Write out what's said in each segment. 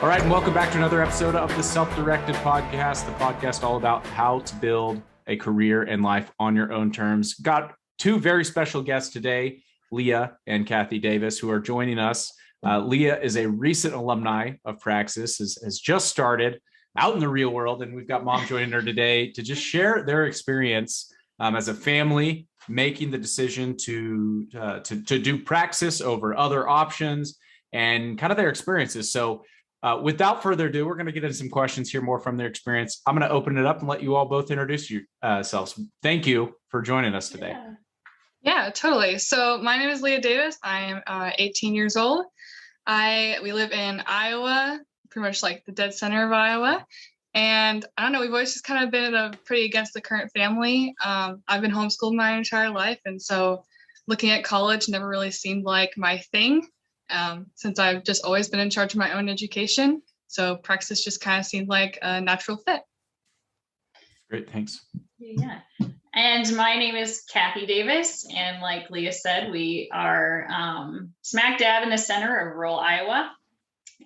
All right, and welcome back to another episode of the Self-Directed Podcast, the podcast all about how to build a career and life on your own terms. Got two very special guests today, Leah and Kathy Davis, who are joining us. Leah is a recent alumni of Praxis, has just started out in the real world, and we've got mom joining her today to just share their experience as a family making the decision to do Praxis over other options and kind of their experiences. So without further ado, we're going to get into some questions here more from their experience. I'm going to open it up and let you all both introduce yourselves. Thank you for joining us today. Yeah, totally. So my name is Leah Davis. I am 18 years old. We live in Iowa, pretty much like the dead center of Iowa. And I don't know, we've always just kind of been pretty against the current family. I've been homeschooled my entire life. And so looking at college never really seemed like my thing. Since I've just always been in charge of my own education. So Praxis just kind of seemed like a natural fit. Great, thanks. Yeah. And my name is Kathy Davis. And like Leah said, we are smack dab in the center of rural Iowa.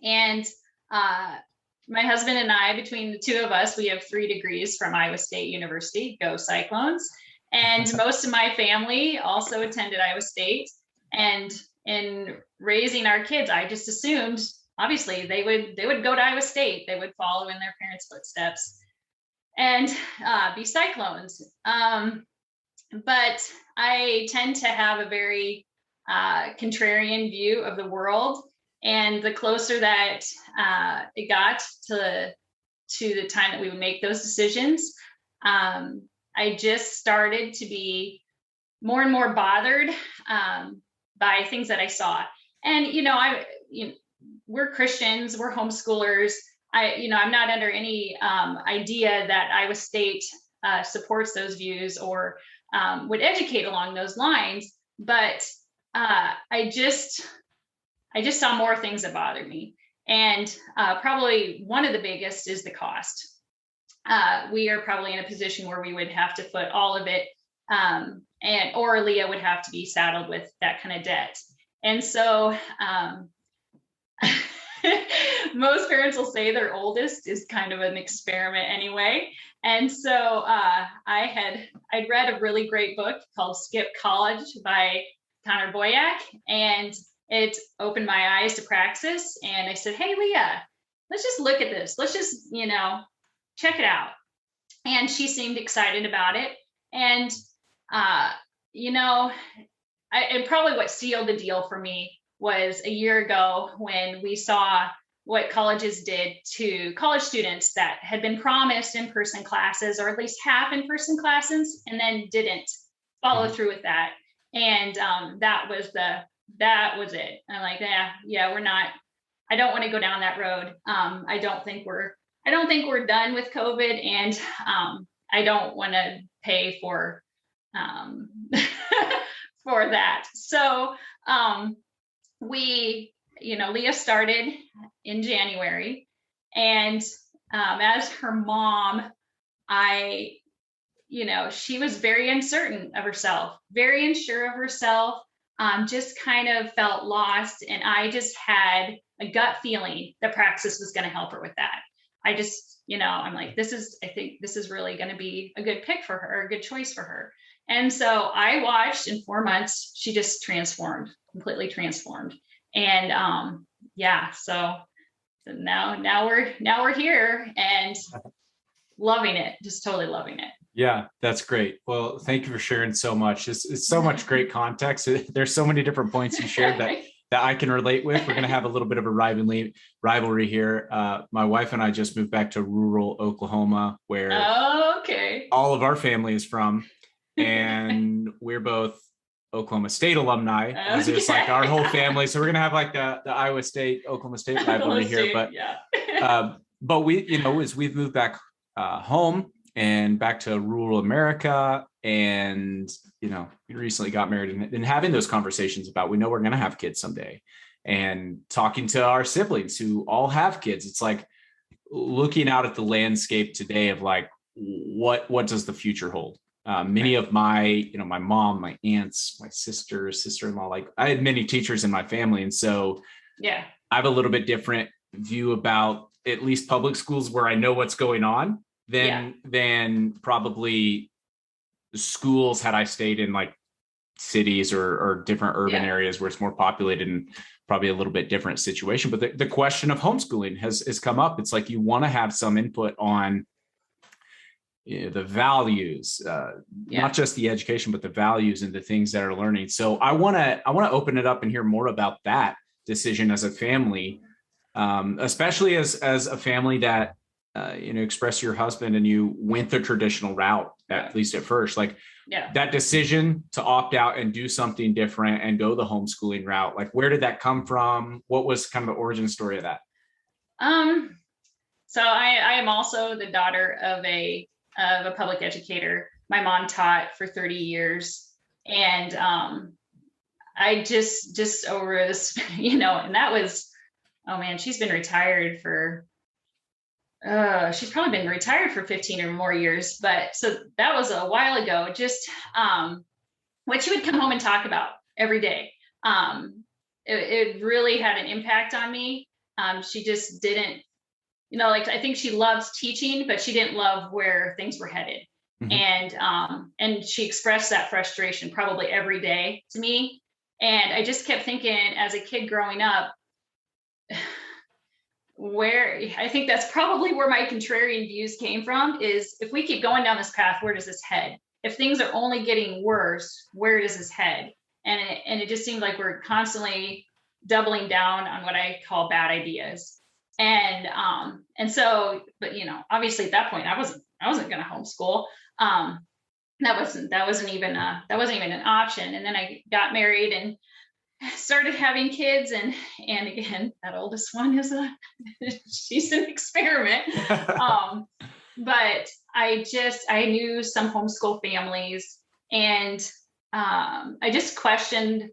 And my husband and I, between the two of us, we have 3 degrees from Iowa State University. Go Cyclones. And most of my family also attended Iowa State. And in raising our kids, I just assumed, obviously, they would go to Iowa State. They would follow in their parents' footsteps and be Cyclones. But I tend to have a very contrarian view of the world. And the closer that it got to the time that we would make those decisions, I just started to be more and more bothered by things that I saw. And, we're Christians, we're homeschoolers. I'm not under any idea that Iowa State supports those views or would educate along those lines. But I just saw more things that bothered me. And probably one of the biggest is the cost. We are probably in a position where we would have to foot all of it, or Leah would have to be saddled with that kind of debt. And so most parents will say their oldest is kind of an experiment anyway. And so I'd read a really great book called Skip College by Connor Boyack, and it opened my eyes to Praxis. And I said, hey, Leah, let's just look at this. Let's just, check it out. And she seemed excited about it. And, and probably what sealed the deal for me was a year ago when we saw what colleges did to college students that had been promised in-person classes, or at least half in-person classes, and then didn't follow through with that. And that was it. I'm like, we're not. I don't want to go down that road. I don't think we're done with COVID, and I don't want to pay for for that. So Leah started in January, and as her mom, she was very uncertain of herself, very unsure of herself, just kind of felt lost. And I just had a gut feeling that Praxis was going to help her with that. I just, I'm like, I think this is really going to be a good pick for her, a good choice for her. And so I watched in 4 months, she just completely transformed. And so now we're here and loving it, just totally loving it. Yeah, that's great. Well, thank you for sharing so much. It's so much great context. There's so many different points you shared that I can relate with. We're going to have a little bit of a rivalry here. My wife and I just moved back to rural Oklahoma, where all of our family is from. And we're both Oklahoma State alumni. Okay. It's like our whole family. So we're going to have like the Iowa State, Oklahoma State rivalry here. But we, as we've moved back home and back to rural America, and, we recently got married, and having those conversations about, we know we're going to have kids someday, and talking to our siblings who all have kids. It's like looking out at the landscape today of like, what does the future hold? Many of my, my mom, my aunts, my sister-in-law, like I had many teachers in my family. And so I have a little bit different view about at least public schools where I know what's going on than probably schools had I stayed in like cities or different urban areas where it's more populated and probably a little bit different situation. But the question of homeschooling has come up. It's like you want to have some input on the values, not just the education, but the values and the things that are learning. So I want to open it up and hear more about that decision as a family, especially as a family that express your husband and you went the traditional route, at least at first, like that decision to opt out and do something different and go the homeschooling route. Like, where did that come from? What was kind of the origin story of that? So I am also the daughter of a public educator. My mom taught for 30 years. And I just over this, and that was, oh man, she's been retired for, she's probably been retired for 15 or more years. But so that was a while ago, just what she would come home and talk about every day. It really had an impact on me. She just didn't, I think she loves teaching, but she didn't love where things were headed. Mm-hmm. And she expressed that frustration probably every day to me. And I just kept thinking as a kid growing up, where I think that's probably where my contrarian views came from is if we keep going down this path, where does this head? If things are only getting worse, where does this head? And it just seemed like we're constantly doubling down on what I call bad ideas. And so, but obviously at that point I wasn't going to homeschool. That wasn't even an option. And then I got married and started having kids, and again, that oldest one is she's an experiment. But I knew some homeschool families, and I just questioned.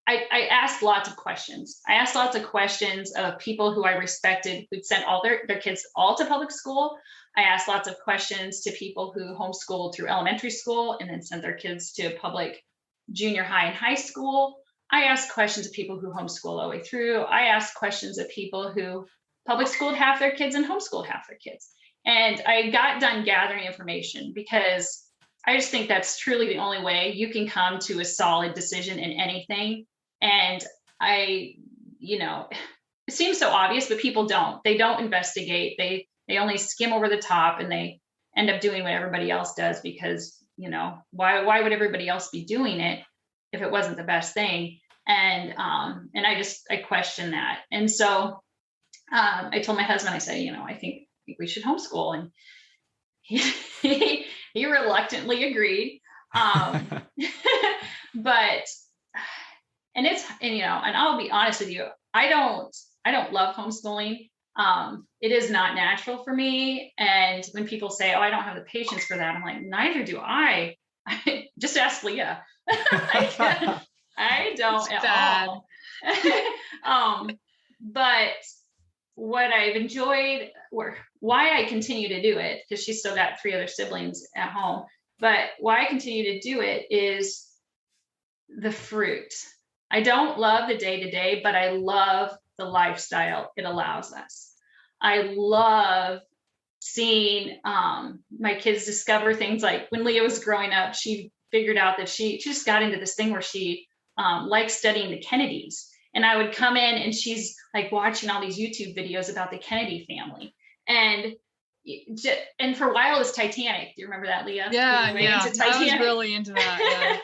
I asked lots of questions. I asked lots of questions of people who I respected who'd sent all their kids all to public school. I asked lots of questions to people who homeschooled through elementary school and then sent their kids to public junior high and high school. I asked questions of people who homeschool all the way through. I asked questions of people who public schooled half their kids and homeschooled half their kids. And I got done gathering information because I just think that's truly the only way you can come to a solid decision in anything. And it seems so obvious, but people don't. They don't investigate. They only skim over the top, and they end up doing what everybody else does because, why would everybody else be doing it if it wasn't the best thing? And I question that. And so I told my husband, I said, I think we should homeschool. And he reluctantly agreed. But and I'll be honest with you, I don't love homeschooling. It is not natural for me. And when people say, oh, I don't have the patience for that, I'm like, neither do I. Just ask Leah. I don't at all. But what I've enjoyed, or why I continue to do it, because she's still got 3 other siblings at home, but why I continue to do it is the fruit. I don't love the day-to-day, but I love the lifestyle it allows us. I love seeing my kids discover things. Like when Leah was growing up, she figured out that she just got into this thing where she likes studying the Kennedys. And I would come in and she's like watching all these YouTube videos about the Kennedy family. And for a while it was Titanic. Do you remember that, Leah? Yeah. I was really into that. Yeah.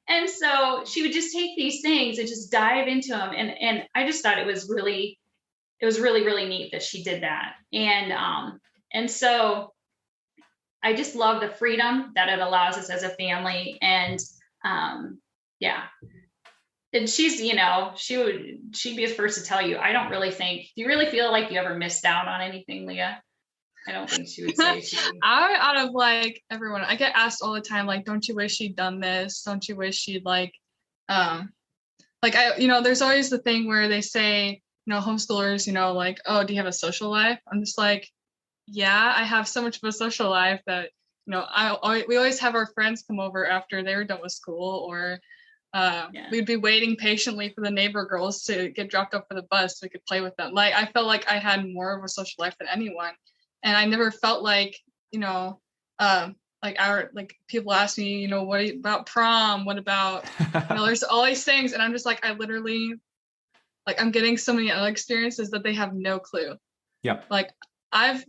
And so she would just take these things and just dive into them. And I just thought it was really, really neat that she did that. And so I just love the freedom that it allows us as a family. And and she's, she'd be the first to tell you, I don't really think, do you really feel like you ever missed out on anything, Leah? I don't think she would say she would. Out of everyone, I get asked all the time, don't you wish she'd done this? Don't you wish she'd there's always the thing where they say, homeschoolers, oh, do you have a social life? I'm just like, yeah, I have so much of a social life that, we always have our friends come over after they're done with school, or We'd be waiting patiently for the neighbor girls to get dropped off for the bus so we could play with them. Like, I felt like I had more of a social life than anyone. And I never felt like, like people ask me, what about prom? What about, there's all these things. And I'm just like, I literally, like, I'm getting so many other experiences that they have no clue. Yep. I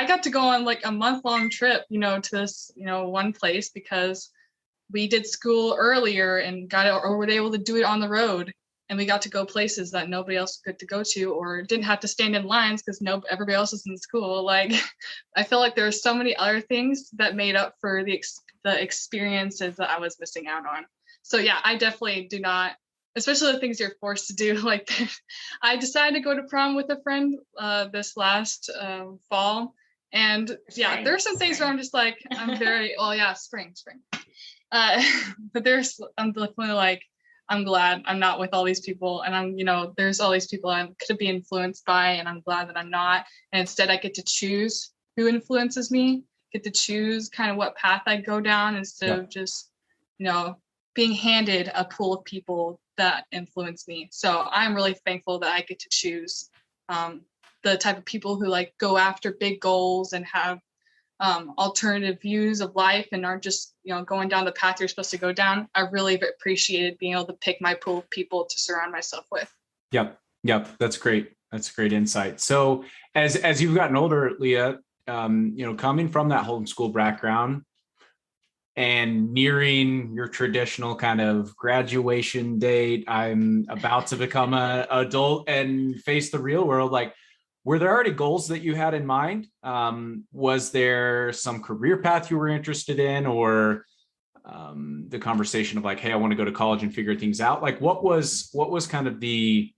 got to go on like a month-long trip, to this, one place because we did school earlier and were able to do it on the road. And we got to go places that nobody else could to go to, or didn't have to stand in lines because everybody else was in school. Like, I feel like there are so many other things that made up for the experiences that I was missing out on. So yeah, I definitely do not, especially the things you're forced to do. Like, I decided to go to prom with a friend this last fall. And yeah, there are some things where I'm just like, I'm very, spring. But I'm definitely like, I'm glad I'm not with all these people, and I'm, there's all these people I could be influenced by, and I'm glad that I'm not. And instead I get to choose who influences me, get to choose kind of what path I go down instead of just, being handed a pool of people that influence me. So I'm really thankful that I get to choose the type of people who like go after big goals and have alternative views of life and aren't just, going down the path you're supposed to go down. I really appreciated being able to pick my pool of people to surround myself with. Yep. That's great. That's great insight. So as you've gotten older, Leah, coming from that homeschool background and nearing your traditional kind of graduation date, I'm about to become an adult and face the real world. Like, were there already goals that you had in mind? Was there some career path you were interested in, or the conversation of like, hey, I want to go to college and figure things out? Like, what was kind of the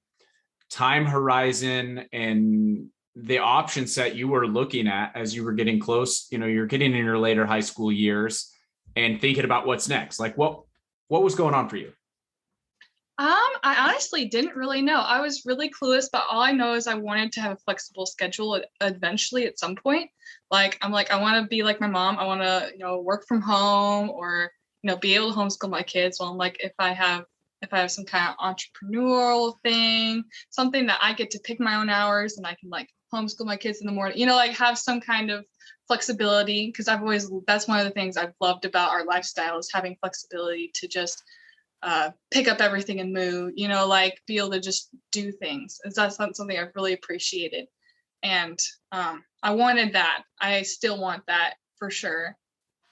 time horizon and the option set you were looking at as you were getting close? You're getting in your later high school years and thinking about what's next. Like, what was going on for you? I honestly didn't really know. I was really clueless, but all I know is I wanted to have a flexible schedule eventually at some point. Like, I want to be like my mom. I want to, work from home or, be able to homeschool my kids. So I'm like, if I have some kind of entrepreneurial thing, something that I get to pick my own hours and I can like homeschool my kids in the morning, like have some kind of flexibility. Because that's one of the things I've loved about our lifestyle is having flexibility to just pick up everything and move, like be able to just do things. That's something I've really appreciated. And I wanted that. I still want that for sure.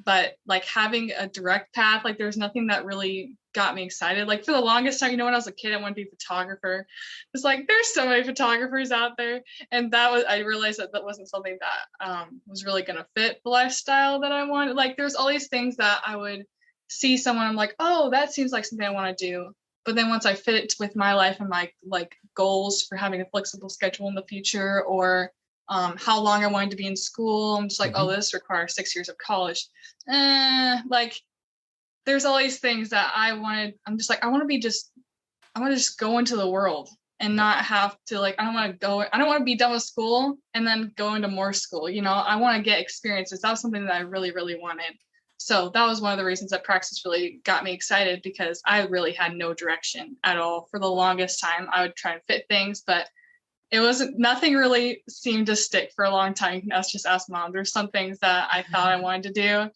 But like having a direct path, like there's nothing that really got me excited. Like for the longest time, when I was a kid, I wanted to be a photographer. It's like, there's so many photographers out there. And I realized that wasn't something that was really going to fit the lifestyle that I wanted. Like there's all these things that I would see someone, I'm like, oh, that seems like something I want to do. But then once I fit it with my life and my like goals for having a flexible schedule in the future, or how long I wanted to be in school, I'm just like, oh, this requires 6 years of college. Like there's all these things that I wanted. I'm just like, I want to just go into the world and not have to like, I don't want to be done with school and then go into more school. I want to get experiences. That was something that I really, really wanted. So that was one of the reasons that Praxis really got me excited, because I really had no direction at all. For the longest time, I would try and fit things, but nothing really seemed to stick for a long time. You can just ask Mom. There's some things that I thought I wanted to do.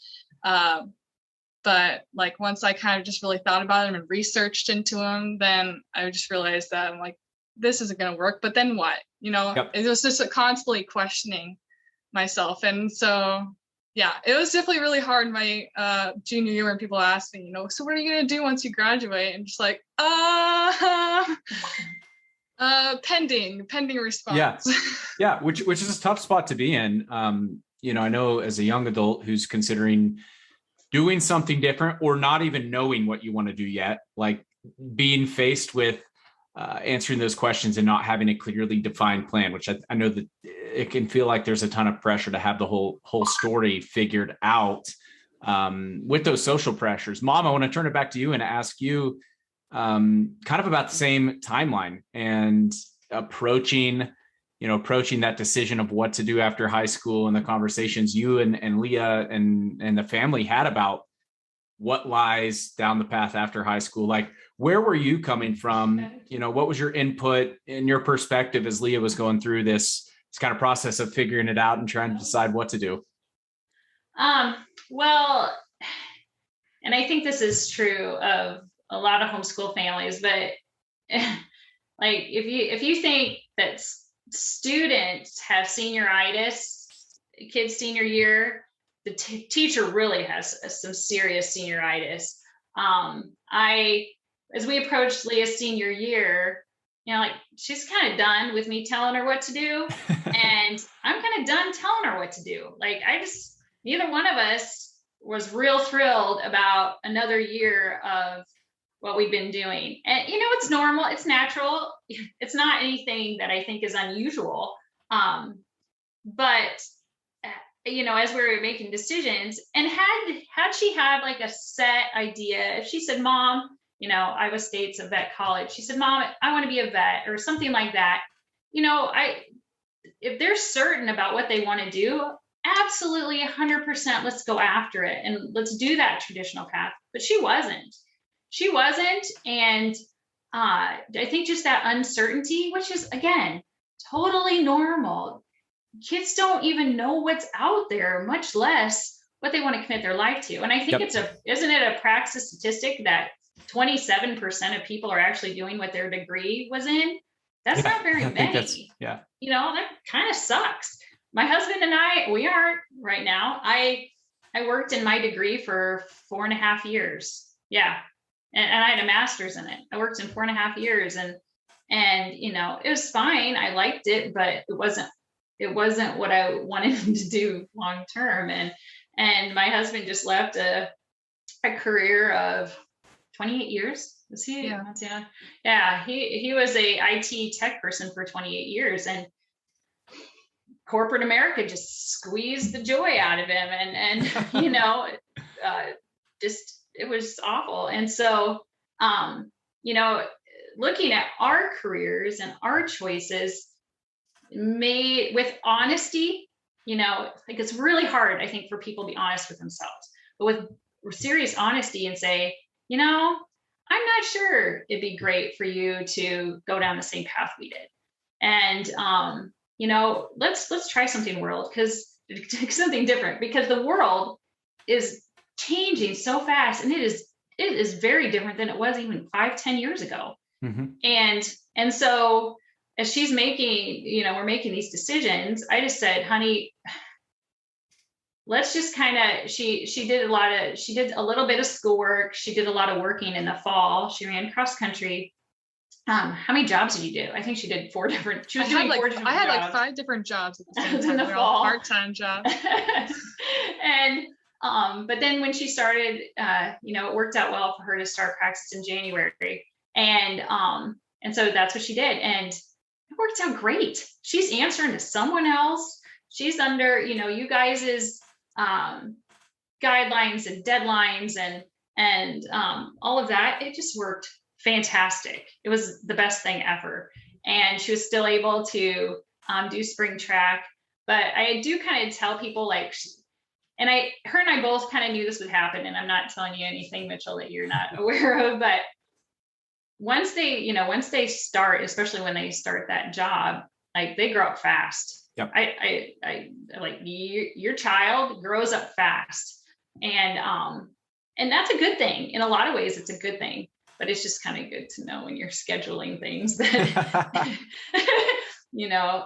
But like once I kind of just really thought about them and researched into them, then I just realized that I'm like, this isn't going to work. But then what? It was just constantly questioning myself. And so yeah, it was definitely really hard my junior year when people asked me, so what are you going to do once you graduate? And just like, pending response. Yeah. Which is a tough spot to be in. I know as a young adult who's considering doing something different or not even knowing what you want to do yet, like being faced with answering those questions and not having a clearly defined plan, which I know that it can feel like there's a ton of pressure to have the whole story figured out with those social pressures. Mom, I want to turn it back to you and ask you kind of about the same timeline and approaching that decision of what to do after high school and the conversations you and Leah and the family had about what lies down the path after high school. Like, where were you coming from? You know, what was your input and your perspective as Leah was going through this kind of process of figuring it out and trying to decide what to do? Well, and I think this is true of a lot of homeschool families, but like if you think that students have senioritis, kids senior year, the teacher really has some serious senioritis. As we approached Leah's senior year, you know, like she's kind of done with me telling her what to do, and I'm kind of done telling her what to do. Like neither one of us was real thrilled about another year of what we've been doing. And, you know, it's normal, it's natural. It's not anything that I think is unusual. But, you know, as we were making decisions, and had she had like a set idea, if she said, Mom, you know, Iowa State's a vet college, she said, Mom, I want to be a vet or something like that. You know, if they're certain about what they want to do, absolutely 100%, let's go after it and let's do that traditional path. But she wasn't. And I think just that uncertainty, which is, again, totally normal. Kids don't even know what's out there, much less what they want to commit their life to. And I think isn't it a Praxis statistic that 27% of people are actually doing what their degree was in? That's not very many. You know, that kind of sucks. My husband and I, we aren't right now. I worked in my degree for 4.5 years. Yeah. And I had a master's in it. I worked in 4.5 years and, you know, it was fine. I liked it, but it wasn't what I wanted to do long-term. And my husband just left a career of 28 years. Was he? Yeah. He was a IT tech person for 28 years, and corporate America just squeezed the joy out of him. And you know, it was awful. And so, you know, looking at our careers and our choices made with honesty, you know, like it's really hard, I think, for people to be honest with themselves, but with serious honesty and say, you know, I'm not sure it'd be great for you to go down the same path we did. And, you know, let's try something something different, because the world is changing so fast, and it is very different than it was even 5-10 years ago. Mm-hmm. And so as she's making, you know, we're making these decisions, I just said, honey, let's just kind of, she did a little bit of schoolwork. She did a lot of working in the fall. She ran cross country. How many jobs did you do? I think she did 4 different. I had like 5 different jobs at the same time. In the fall. All part-time jobs. And but then when she started, you know, it worked out well for her to start Praxis in January, and so that's what she did, and it worked out great. She's answering to someone else. She's under, you know, you guys's guidelines and deadlines and all of that. It just worked fantastic. It was the best thing ever. And she was still able to do spring track. But I do kind of tell people, like, and her and I both kind of knew this would happen. And I'm not telling you anything, Mitchell, that you're not aware of. But once they start, especially when they start that job, like, they grow up fast. Yep. I like, your child grows up fast. And that's a good thing. In a lot of ways, it's a good thing. But it's just kind of good to know when you're scheduling things that, you know,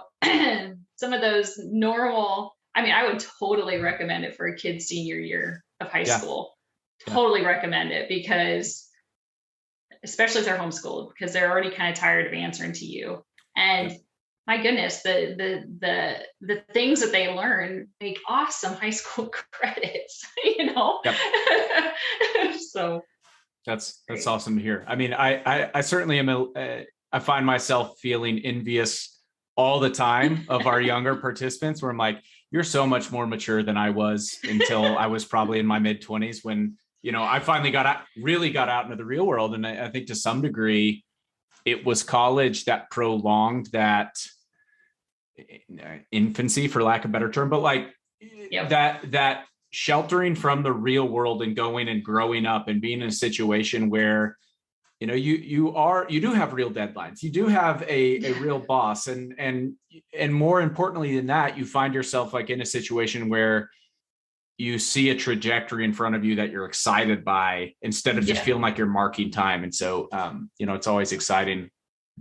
some of those normal, I mean, I would totally recommend it for a kid's senior year of high school. Totally recommend it, because especially if they're homeschooled, because they're already kind of tired of answering to you. And my goodness, the things that they learn make awesome high school credits, you know? So that's awesome to hear. I mean, I certainly am I find myself feeling envious all the time of our younger participants, where I'm like, you're so much more mature than I was until I was probably in my mid-20s, when, you know, I finally really got out into the real world. And I think to some degree it was college that prolonged that infancy, for lack of a better term, but like that sheltering from the real world and going and growing up and being in a situation where, you do have real deadlines. You do have a real boss, and more importantly than that, you find yourself like in a situation where you see a trajectory in front of you that you're excited by, instead of just feeling like you're marking time. And so, it's always exciting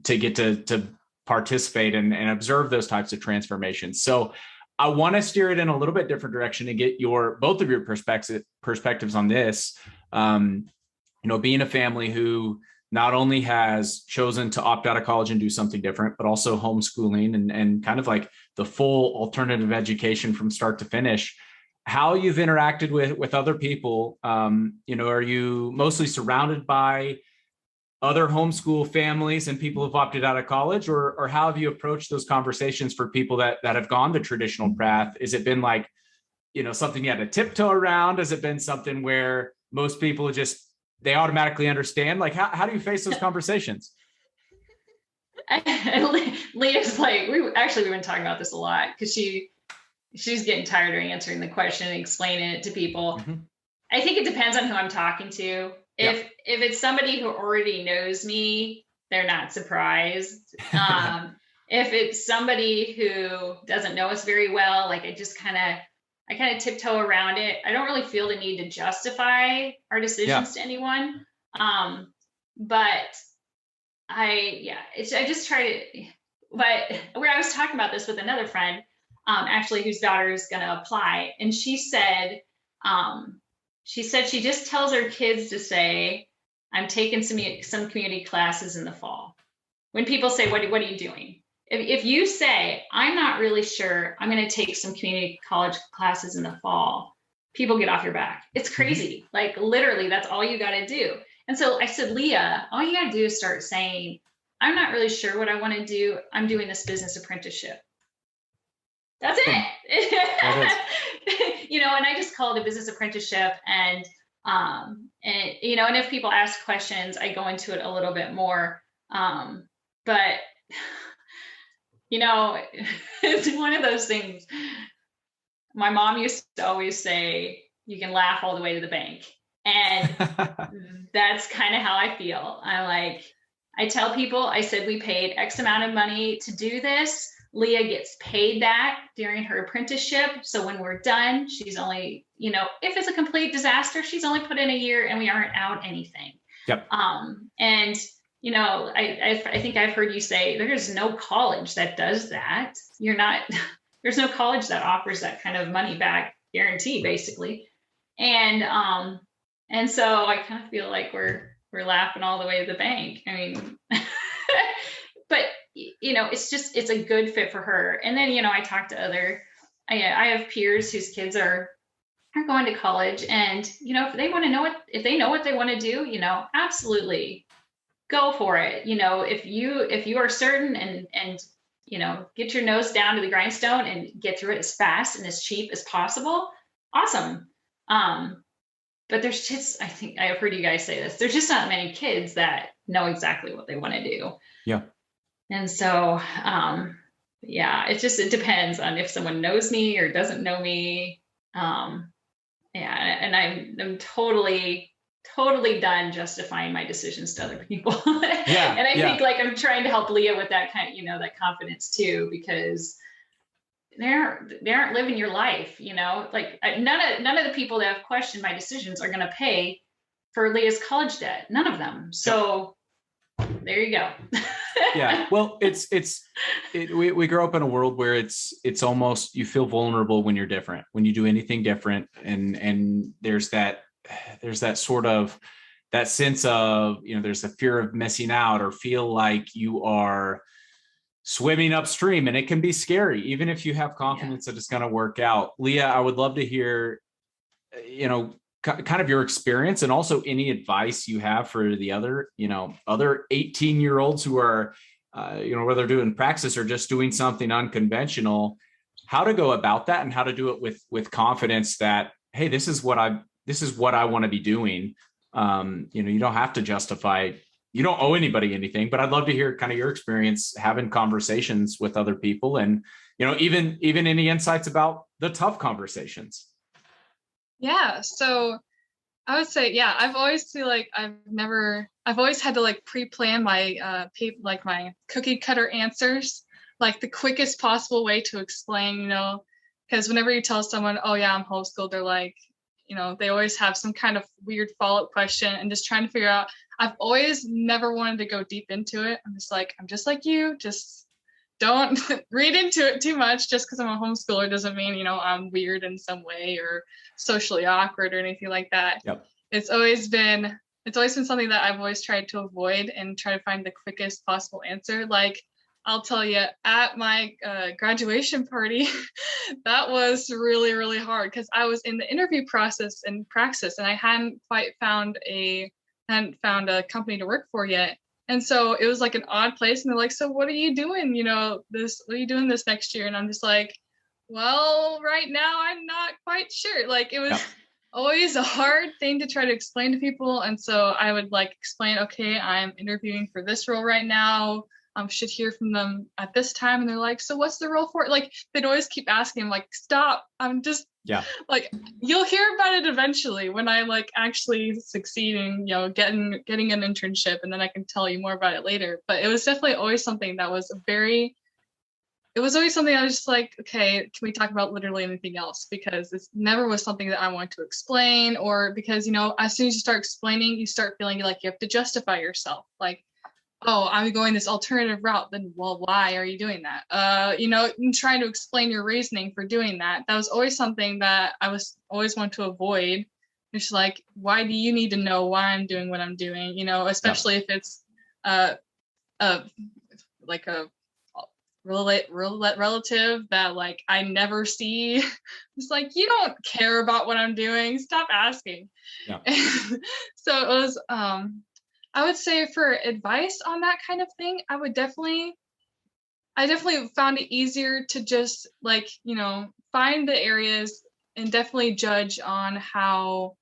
to get to participate and observe those types of transformations. So I want to steer it in a little bit different direction and get both of your perspectives on this. Being a family who not only has chosen to opt out of college and do something different, but also homeschooling and kind of like the full alternative education from start to finish, how you've interacted with other people. Are you mostly surrounded by other homeschool families and people who've opted out of college, or how have you approached those conversations for people that have gone the traditional path? Has it been like, something you had to tiptoe around? Has it been something where most people they automatically understand? Like, how do you face those conversations? Leah's like, we've been talking about this a lot, because she's getting tired of answering the question and explaining it to people. Mm-hmm. I think it depends on who I'm talking to. If it's somebody who already knows me, they're not surprised. If it's somebody who doesn't know us very well, like I kind of tiptoe around it. I don't really feel the need to justify our decisions to anyone. But I just try to, but where I was talking about this with another friend, actually, whose daughter is going to apply. And she said she just tells her kids to say, I'm taking some community classes in the fall. When people say, what are you doing? If you say, I'm not really sure, I'm going to take some community college classes in the fall, people get off your back. It's crazy. Mm-hmm. Like literally, that's all you got to do. And so I said, Leah, all you got to do is start saying, I'm not really sure what I want to do. I'm doing this business apprenticeship. That's it. And I just call it a business apprenticeship. And if people ask questions, I go into it a little bit more. But it's one of those things. My mom used to always say, you can laugh all the way to the bank. And that's kind of how I feel. I tell people, I said, we paid X amount of money to do this. Leah gets paid that during her apprenticeship. So when we're done, she's only, if it's a complete disaster, she's only put in a year and we aren't out anything. Yep. I think I've heard you say there's no college that does that. There's no college that offers that kind of money back guarantee, basically. And so I kind of feel like we're laughing all the way to the bank. I mean, but it's a good fit for her. And then, I talk to I have peers whose kids are going to college, and, if they want to know if they know what they want to do, absolutely go for it. If you are certain and get your nose down to the grindstone and get through it as fast and as cheap as possible. Awesome. But there's just, I think I have heard you guys say this, there's just not many kids that know exactly what they want to do. Yeah. And so, it depends on if someone knows me or doesn't know me. And I'm totally done justifying my decisions to other people. And I think I'm trying to help Leah with that kind of, that confidence too, because they aren't living your life, none of the people that have questioned my decisions are going to pay for Leah's college debt. None of them. So there you go. Yeah. Well, we grow up in a world where it's almost, you feel vulnerable when you're different, when you do anything different. And there's that sort of that sense of, there's a fear of missing out or feel like you are swimming upstream, and it can be scary, even if you have confidence that it's going to work out. Leah, I would love to hear, kind of your experience and also any advice you have for the other 18-year-olds who are, whether they're doing Praxis or just doing something unconventional, how to go about that and how to do it with confidence that, hey, this is what I want to be doing. You don't have to justify, you don't owe anybody anything, but I'd love to hear kind of your experience having conversations with other people and, even any insights about the tough conversations. Yeah. So I would say, yeah, I've always feel like I've always had to like pre-plan my like my cookie cutter answers, like the quickest possible way to explain, because whenever you tell someone, oh yeah, I'm homeschooled, they're like, they always have some kind of weird follow-up question and just trying to figure out. I've always never wanted to go deep into it. I'm just like you, just don't read into it too much. Just because I'm a homeschooler doesn't mean, I'm weird in some way or socially awkward or anything like that. Yep. It's always been something that I've always tried to avoid and try to find the quickest possible answer. Like, I'll tell you, at my graduation party, that was really, really hard because I was in the interview process in Praxis and I hadn't quite found a company to work for yet. And so it was like an odd place. And they're like, so what are you doing? What are you doing this next year? And I'm just like, well, right now I'm not quite sure. Like, it was always a hard thing to try to explain to people. And so I would like explain, okay, I'm interviewing for this role right now. Should hear from them at this time. And they're like, so what's the role for? Like, they'd always keep asking, I'm like, stop. I'm just like, you'll hear about it eventually when I like actually succeed in, getting an internship, and then I can tell you more about it later. But it was definitely always something that was I was just like, okay, can we talk about literally anything else? Because it never was something that I wanted to explain, or because, as soon as you start explaining, you start feeling like you have to justify yourself. Like, oh, I'm going this alternative route, then, well, why are you doing that? And trying to explain your reasoning for doing that. That was always something that I was always want to avoid. It's like, why do you need to know why I'm doing what I'm doing? Especially if it's like a relative that like I never see. It's like, you don't care about what I'm doing. Stop asking. Yeah. So it was I would say for advice on that kind of thing, I definitely found it easier to just like, find the areas and definitely judge on how,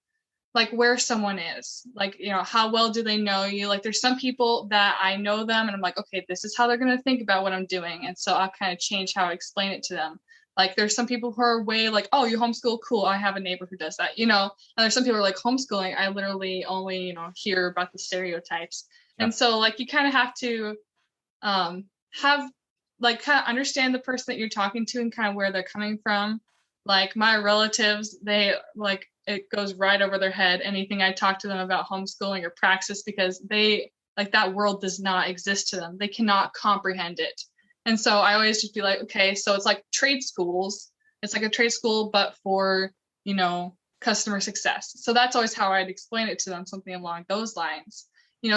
like, where someone is, like, how well do they know you? Like, there's some people that I know them and I'm like, okay, this is how they're going to think about what I'm doing. And so I'll kind of change how I explain it to them. Like, there's some people who are way like, oh, you homeschool, cool. I have a neighbor who does that, and there's some people who are like, homeschooling, I literally only, hear about the stereotypes. And so like, you kind of have to have like kind of understand the person that you're talking to and kind of where they're coming from. Like, my relatives, they like, it goes right over their head anything I talk to them about homeschooling or Praxis, because they like, that world does not exist to them. They cannot comprehend it. And so I always just be like, okay, so it's like trade schools. It's like a trade school, but for, customer success. So that's always how I'd explain it to them, something along those lines. You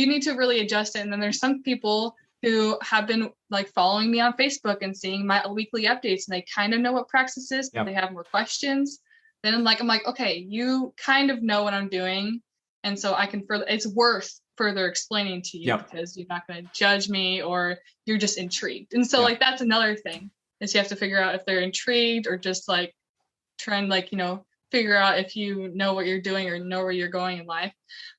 need to really adjust it. And then there's some people who have been like following me on Facebook and seeing my weekly updates, and they kind of know what Praxis is, but they have more questions. Then I'm like, okay, you kind of know what I'm doing. And so it's worth further explaining to you because you're not going to judge me or you're just intrigued. And so like, that's another thing is you have to figure out if they're intrigued or just like trying like, figure out if you know what you're doing or know where you're going in life.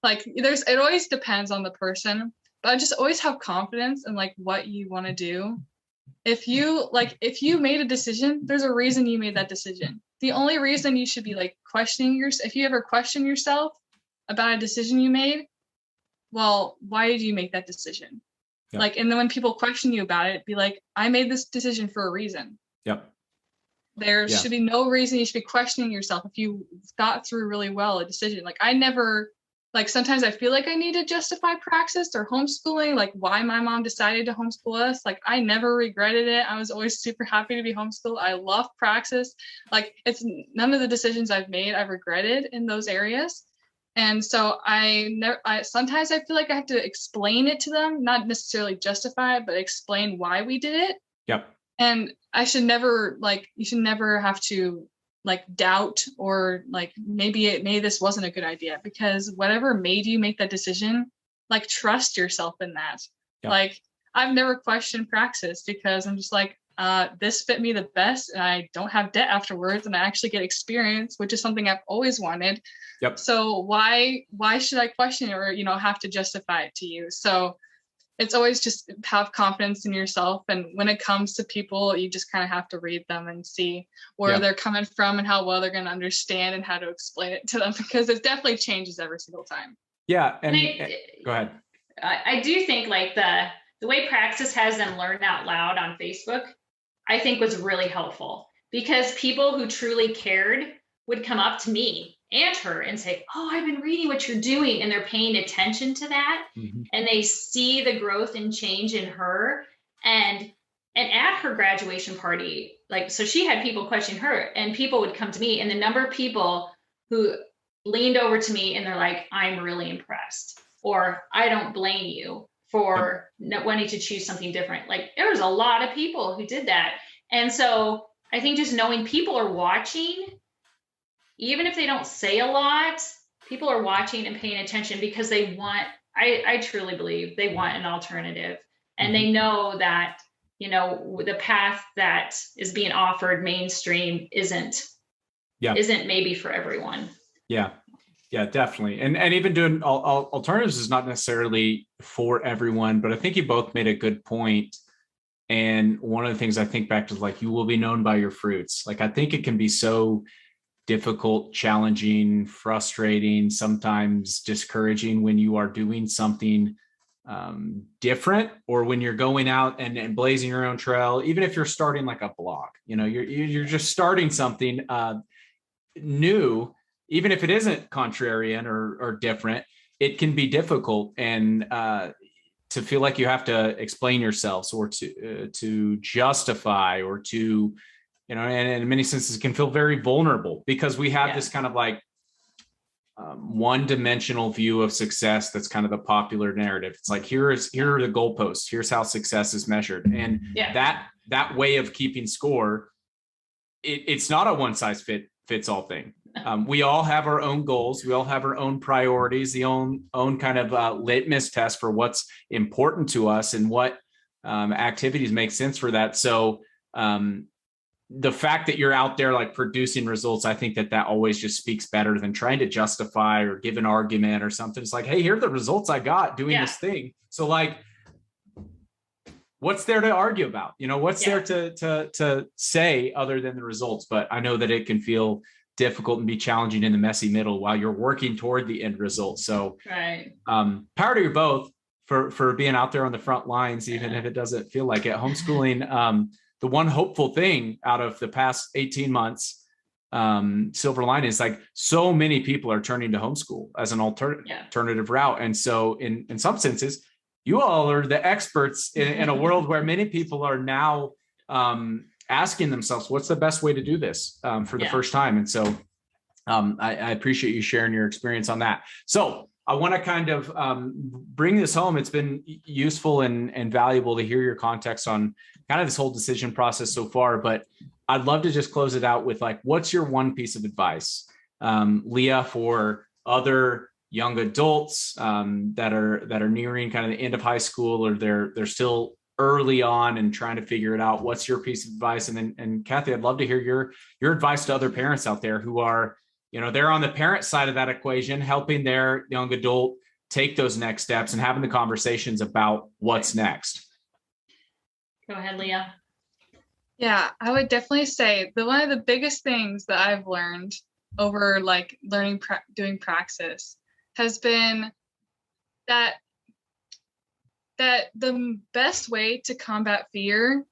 Like, it always depends on the person, but I just always have confidence in like what you want to do. If you made a decision, there's a reason you made that decision. The only reason you should be like questioning if you ever question yourself about a decision you made, well, why did you make that decision? Like, and then when people question you about it, be like, I made this decision for a reason. There should be no reason you should be questioning yourself if you thought through really well a decision. Like, I never, like, sometimes I feel like I need to justify Praxis or homeschooling, like why my mom decided to homeschool us. Like, I never regretted it. I was always super happy to be homeschooled. I love Praxis. Like, it's none of the decisions I've made I've regretted in those areas. And so sometimes I feel like I have to explain it to them, not necessarily justify it, but explain why we did it. And you should never have to like doubt or like, maybe this wasn't a good idea, because whatever made you make that decision, like, trust yourself in that. Like, I've never questioned Praxis because I'm just like, this fit me the best and I don't have debt afterwards and I actually get experience, which is something I've always wanted. So why should I question it or, have to justify it to you? So it's always just have confidence in yourself. And when it comes to people, you just kind of have to read them and see where they're coming from and how well they're going to understand and how to explain it to them, because it definitely changes every single time. Yeah. And go ahead. I do think like the way Praxis has them learn out loud on Facebook, I think was really helpful, because people who truly cared would come up to me and her and say, oh, I've been reading what you're doing. And they're paying attention to that. Mm-hmm. And they see the growth and change in her. And at her graduation party, like, so she had people question her, and people would come to me, and the number of people who leaned over to me and they're like, I'm really impressed, or I don't blame you for not wanting to choose something different. Like, there was a lot of people who did that. And so I think just knowing people are watching, even if they don't say a lot, people are watching and paying attention because they want, I truly believe they want an alternative. And they know that, you know, the path that is being offered mainstream isn't maybe for everyone. Yeah. Yeah, definitely. And even doing alternatives is not necessarily for everyone, but I think you both made a good point. And one of the things I think back to is like, you will be known by your fruits. Like, I think it can be so difficult, challenging, frustrating, sometimes discouraging when you are doing something different, or when you're going out and blazing your own trail, even if you're starting like a blog, you know, you're just starting something new. Even if it isn't contrarian or different, it can be difficult, and to feel like you have to explain yourselves, or to justify, or to, you know, and in many senses can feel very vulnerable, because we have this kind of like one-dimensional view of success. That's kind of the popular narrative. It's like, here are the goalposts. Here's how success is measured, and that way of keeping score, it's not a one-size-fits all thing. We all have our own goals. We all have our own priorities, the own kind of litmus test for what's important to us and what activities make sense for that. So the fact that you're out there like producing results, I think that always just speaks better than trying to justify or give an argument or something. It's like, hey, here are the results I got doing this thing. So like, what's there to argue about? You know, what's there to say other than the results? But I know that it can feel difficult and be challenging in the messy middle while you're working toward the end result. So power to you both for being out there on the front lines, even if it doesn't feel like it. Homeschooling, the one hopeful thing out of the past 18 months, silver lining, is like, so many people are turning to homeschool as an alternative route. And so in some senses, you all are the experts in a world where many people are now asking themselves, what's the best way to do this for the first time? And so I appreciate you sharing your experience on that. So I want to kind of bring this home. It's been useful and valuable to hear your context on kind of this whole decision process so far, but I'd love to just close it out with like, what's your one piece of advice, Leah, for other young adults that are nearing kind of the end of high school, or they're still early on and trying to figure it out? What's your piece of advice? And Kathy, I'd love to hear your advice to other parents out there who are, you know, they're on the parent side of that equation, helping their young adult take those next steps and having the conversations about what's next. Go ahead, Leah. Yeah, I would definitely say one of the biggest things that I've learned over like doing Praxis has been that the best way to combat fear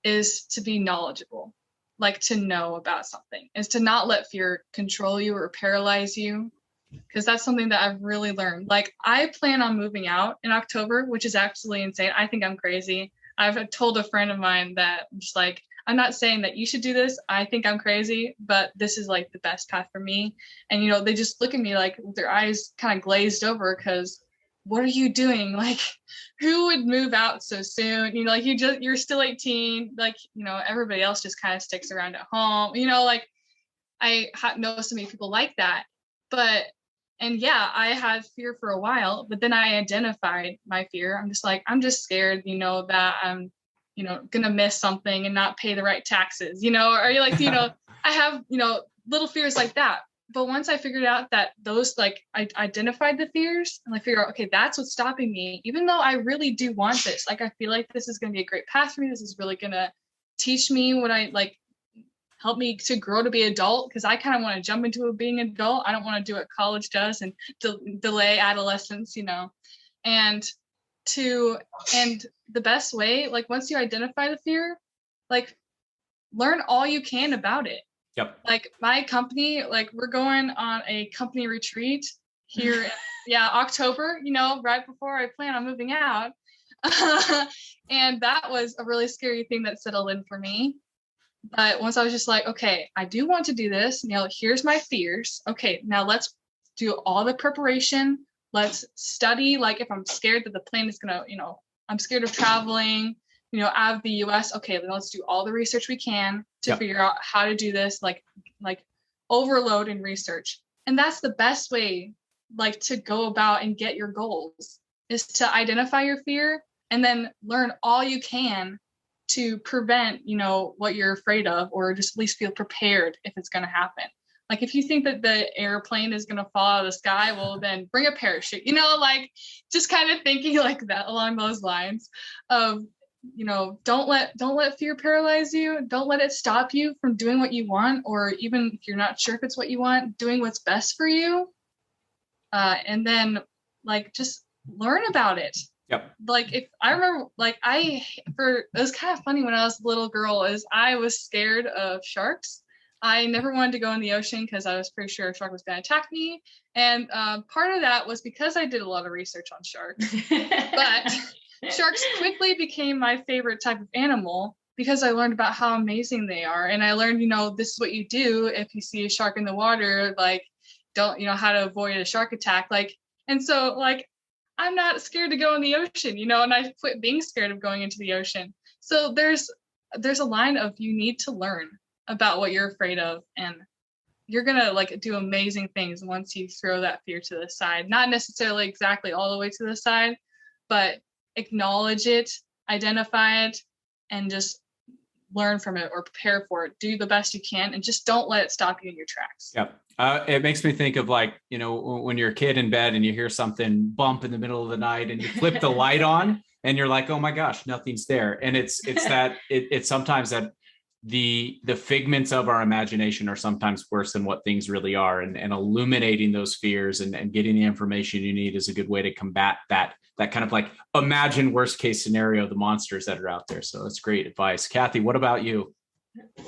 is to be knowledgeable, like to know about something, is to not let fear control you or paralyze you, because that's something that I've really learned. Like, I plan on moving out in October, which is absolutely insane. I think I'm crazy. I've told a friend of mine that I'm just like, I'm not saying that you should do this. I think I'm crazy, but this is like the best path for me. And, you know, they just look at me like with their eyes kind of glazed over, because what are you doing? Like, who would move out so soon? You know, like you're still 18. Like, you know, everybody else just kind of sticks around at home. You know, like I know so many people like that. And yeah, I had fear for a while, but then I identified my fear. I'm just like, I'm just scared, you know, that I'm, you know, gonna miss something and not pay the right taxes, you know, or like, you know, I have, you know, little fears like that. but once I figured out that those, like, I identified the fears and I figured out, okay, that's what's stopping me. Even though I really do want this, like, I feel like this is going to be a great path for me. This is really going to teach me what I like, help me to grow to be adult. Cause I kind of want to jump into being an adult. I don't want to do what college does and delay adolescence, and the best way, like, once you identify the fear, like, learn all you can about it. Yep. Like, my company, like, we're going on a company retreat here in, October, right before I plan on moving out. And that was a really scary thing that settled in for me. But once I was just like, okay, I do want to do this. Here's my fears. Okay, now let's do all the preparation. Let's study. Like, if I'm scared that the plane is going to, I'm scared of traveling, out of the US. Okay, then let's do all the research we can to figure out how to do this, like overload in research. And that's the best way, like, to go about and get your goals, is to identify your fear and then learn all you can to prevent, what you're afraid of, or just at least feel prepared if it's going to happen. Like, if you think that the airplane is going to fall out of the sky, well, then bring a parachute, like, just kind of thinking like that, along those lines of, don't let fear paralyze you. Don't let it stop you from doing what you want, or even if you're not sure if it's what you want, doing what's best for you. And then, like, just learn about it. Yep. Like, if I remember, like, it was kind of funny when I was a little girl, is I was scared of sharks. I never wanted to go in the ocean because I was pretty sure a shark was going to attack me. And part of that was because I did a lot of research on sharks. But sharks quickly became my favorite type of animal because I learned about how amazing they are. And I learned, this is what you do if you see a shark in the water, like, don't, how to avoid a shark attack. Like, and so, like, I'm not scared to go in the ocean, and I quit being scared of going into the ocean. So there's a line of, you need to learn about what you're afraid of, and you're going to, like, do amazing things once you throw that fear to the side. Not necessarily exactly all the way to the side, but acknowledge it, identify it, and just learn from it or prepare for it. Do the best you can, and just don't let it stop you in your tracks. Yep. It makes me think of, like, when you're a kid in bed and you hear something bump in the middle of the night and you flip the light on and you're like, oh my gosh, nothing's there. And it's that it's sometimes that the figments of our imagination are sometimes worse than what things really are. And illuminating those fears and getting the information you need is a good way to combat that kind of, like, imagine worst case scenario, the monsters that are out there. So that's great advice. Kathy, what about you?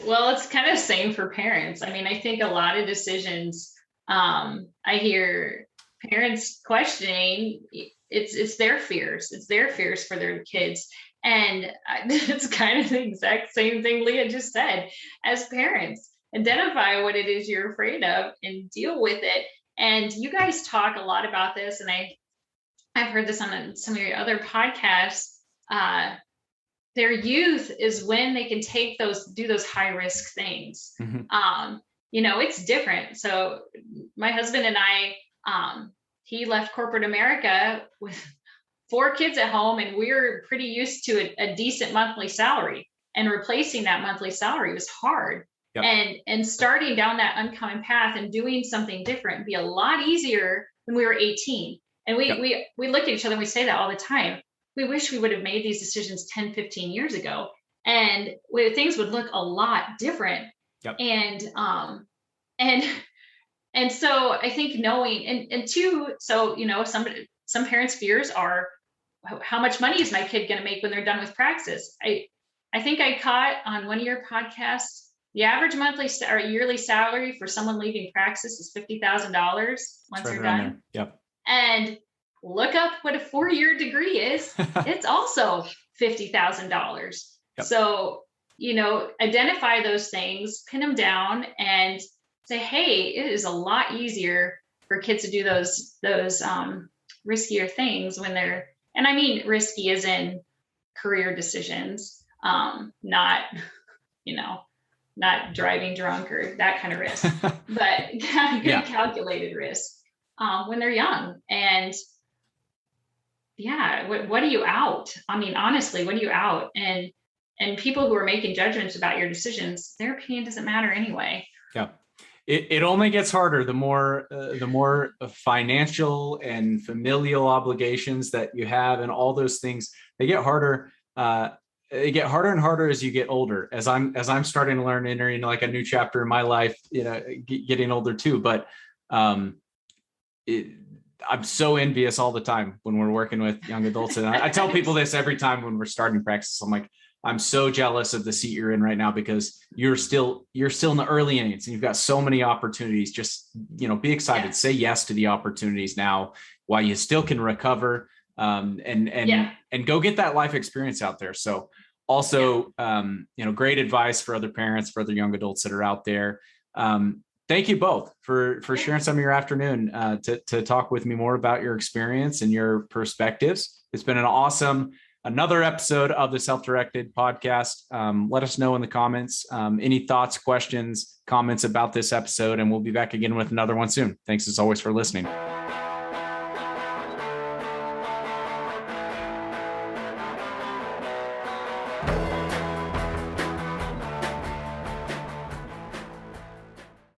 Well, it's kind of same for parents. I mean, I think a lot of decisions, I hear parents questioning, it's their fears. It's their fears for their kids. And it's kind of the exact same thing Leah just said. As parents, identify what it is you're afraid of and deal with it. And you guys talk a lot about this, and I've heard this on some of your other podcasts. Their youth is when they can do those high risk things. Mm-hmm. It's different. So my husband and I, he left corporate America with 4 kids at home, and we were pretty used to a decent monthly salary, and replacing that monthly salary was hard. Yep. And starting down that uncommon path and doing something different would be a lot easier when we were 18. And we look at each other and we say that all the time. We wish we would have made these decisions 10, 15 years ago, and things would look a lot different. Yep. And so I think knowing, and two, so, some parents' fears are, how much money is my kid going to make when they're done with Praxis? I think I caught on one of your podcasts, the average monthly or yearly salary for someone leaving Praxis is $50,000 once they're done. Yep. And look up what a 4-year degree is. It's also $50,000. Yep. So, identify those things, pin them down, and say, hey, it is a lot easier for kids to do those riskier things when they're, and I mean risky as in career decisions, not driving drunk or that kind of risk, but good calculated risk when they're young. And what are you out? I mean, honestly, what are you out? And people who are making judgments about your decisions, their opinion doesn't matter anyway. Yeah. it only gets harder the more financial and familial obligations that you have, and all those things, they get harder. They get harder and harder as you get older. As I'm starting to learn, entering like a new chapter in my life, getting older too. But I'm so envious all the time when we're working with young adults, and I tell people this every time when we're starting Praxis. I'm like, I'm so jealous of the seat you're in right now, because you're still in the early innings and you've got so many opportunities. Just, be excited, say yes to the opportunities now while you still can recover, and go get that life experience out there. So also, great advice for other parents, for other young adults that are out there. Thank you both for sharing some of your afternoon to talk with me more about your experience and your perspectives. It's been another episode of the Self-Directed podcast. Let us know in the comments any thoughts, questions, comments about this episode, and we'll be back again with another one soon. Thanks as always for listening.